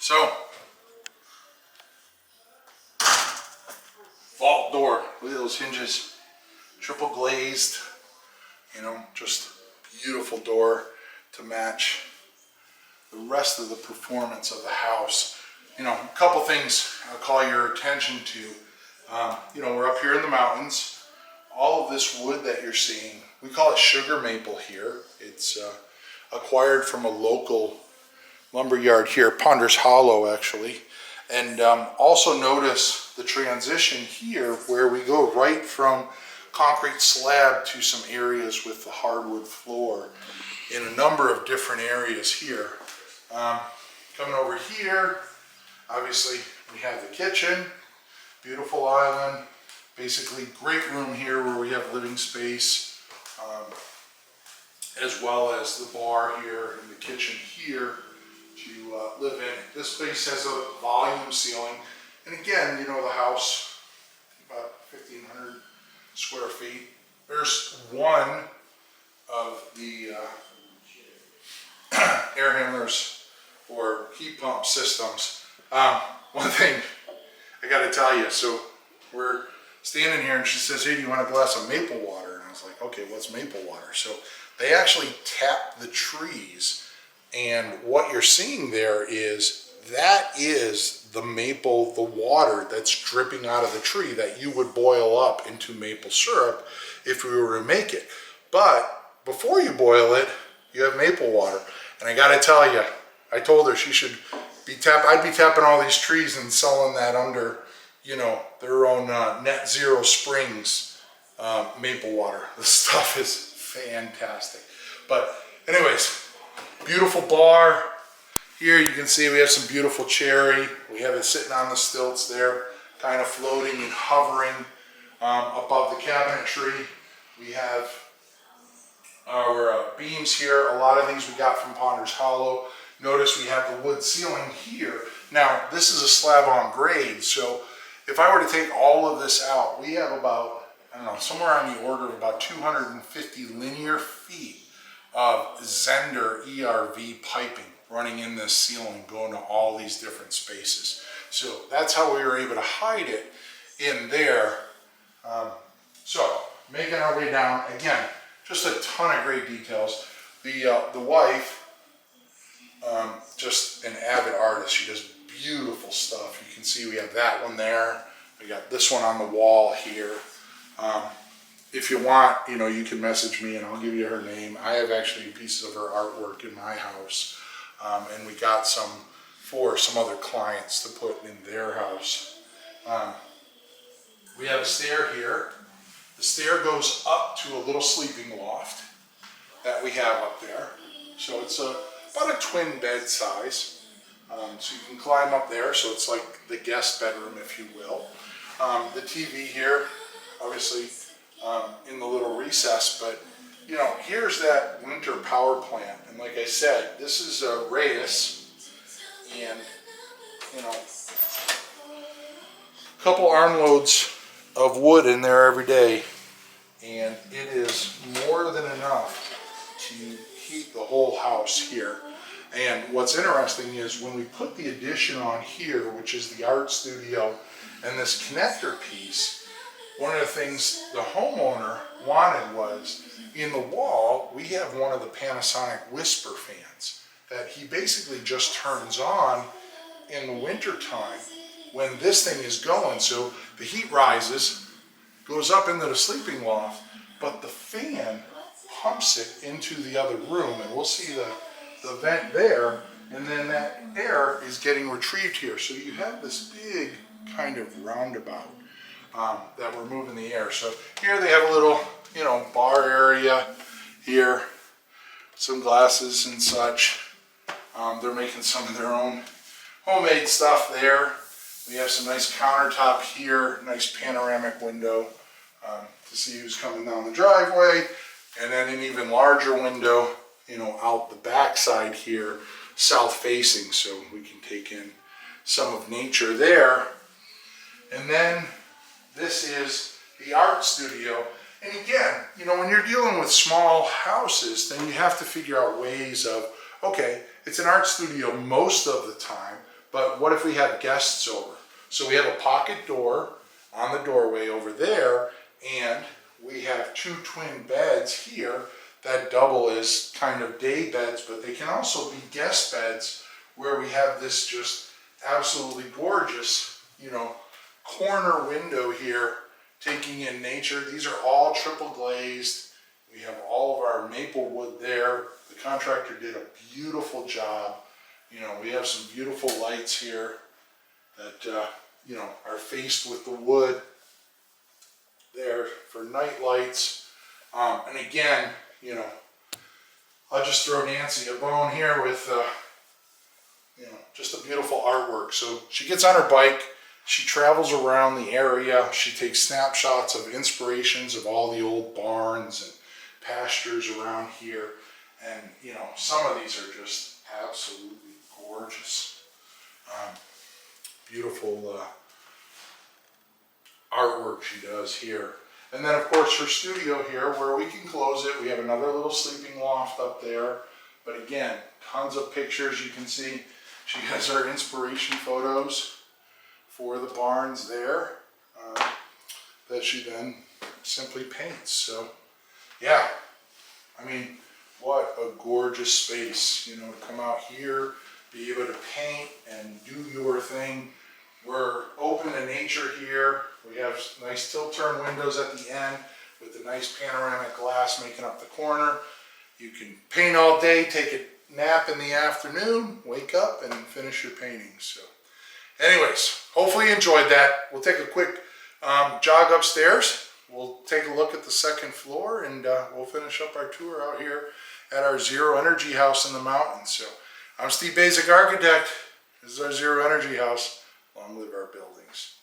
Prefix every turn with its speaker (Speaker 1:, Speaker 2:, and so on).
Speaker 1: So, vault door. Look at those hinges. Triple glazed. You know, just beautiful door to match the rest of the performance of the house. You know, a couple things I'll call your attention to. You know, we're up here in the mountains. All of this wood that you're seeing, we call it sugar maple here. It's acquired from a local lumber yard here, Ponders Hollow actually. And also notice the transition here where we go right from concrete slab to some areas with the hardwood floor in a number of different areas here. Coming over here, obviously we have the kitchen, beautiful island, basically great room here where we have living space, as well as the bar here and the kitchen here to live in. This space has a volume ceiling, and again, you know, the house, about 1,500 square feet. There's one of the air handlers or heat pump systems. One thing I gotta tell you, so we're standing here and she says, hey, do you want a glass of maple water? And I was like, okay, what's maple water? So they actually tap the trees, and what you're seeing there is that is the maple, the water that's dripping out of the tree that you would boil up into maple syrup if we were to make it. But before you boil it, you have maple water. And I gotta tell you, I told her she should be I'd be tapping all these trees and selling that under, you know, their own Net Zero Springs maple water. This stuff is fantastic. But anyways, beautiful bar. Here you can see we have some beautiful cherry. We have it sitting on the stilts there, kind of floating and hovering above the cabinetry. We have our beams here. A lot of things we got from Ponders Hollow. Notice we have the wood ceiling here. Now, this is a slab on grade, so if I were to take all of this out, we have about, I don't know, somewhere on the order of about 250 linear feet of Zender ERV piping running in this ceiling, going to all these different spaces. So that's how we were able to hide it in there. So making our way down, again, just a ton of great details. The wife, just an avid artist. She does beautiful stuff. You can see we have that one there. We got this one on the wall here. If you want, you know, you can message me and I'll give you her name. I have actually pieces of her artwork in my house. And we got some for some other clients to put in their house. We have a stair here. The stair goes up to a little sleeping loft that we have up there. So it's about a twin bed size. So you can climb up there. So it's like the guest bedroom, if you will. The TV here, obviously in the little recess, but you know, here's that winter power plant. And like I said, this is a Reyes, and you know, a couple armloads of wood in there every day, and it is more than enough to heat the whole house here. And what's interesting is when we put the addition on here, which is the art studio and this connector piece, one of the things the homeowner wanted was, in the wall, we have one of the Panasonic Whisper fans that he basically just turns on in the winter time when this thing is going. So the heat rises, goes up into the sleeping loft, but the fan pumps it into the other room, and we'll see the vent there, and then that air is getting retrieved here. So you have this big kind of roundabout that we're moving the air. So here they have a little, you know, bar area here, some glasses and such. They're making some of their own homemade stuff there. We have some nice countertop here, nice panoramic window to see who's coming down the driveway, and then an even larger window, you know, out the back side here, south facing, so we can take in some of nature there. And then this is the art studio. And again, you know, when you're dealing with small houses, then you have to figure out ways of, okay, it's an art studio most of the time, But what if we have guests over? So we have a pocket door on the doorway over there, and we have 2 twin beds here that double as kind of day beds, but they can also be guest beds where we have this just absolutely gorgeous, you know, corner window here taking in nature. These are all triple glazed. We have all of our maple wood there. The contractor did a beautiful job. You know, we have some beautiful lights here that, you know, are faced with the wood there for night lights. And again, you know, I'll just throw Nancy a bone here with, you know, just a beautiful artwork. So she gets on her bike, she travels around the area, she takes snapshots of inspirations of all the old barns and pastures around here. And, you know, some of these are just absolutely gorgeous. Beautiful artwork she does here. And then of course her studio here where we can close it. We have another little sleeping loft up there. But again, tons of pictures you can see. She has her inspiration photos for the barns there that she then simply paints. So yeah, I mean, what a gorgeous space, you know, to come out here, be able to paint and do your thing. We're open to nature here. We have nice tilt-turn windows at the end with the nice panoramic glass making up the corner. You can paint all day, take a nap in the afternoon, wake up and finish your painting. So anyways, hopefully you enjoyed that. We'll take a quick jog upstairs. We'll take a look at the second floor and we'll finish up our tour out here at our Zero Energy house in the mountains. So I'm Steve Baczek, architect. This is our Zero Energy house. Long live our buildings.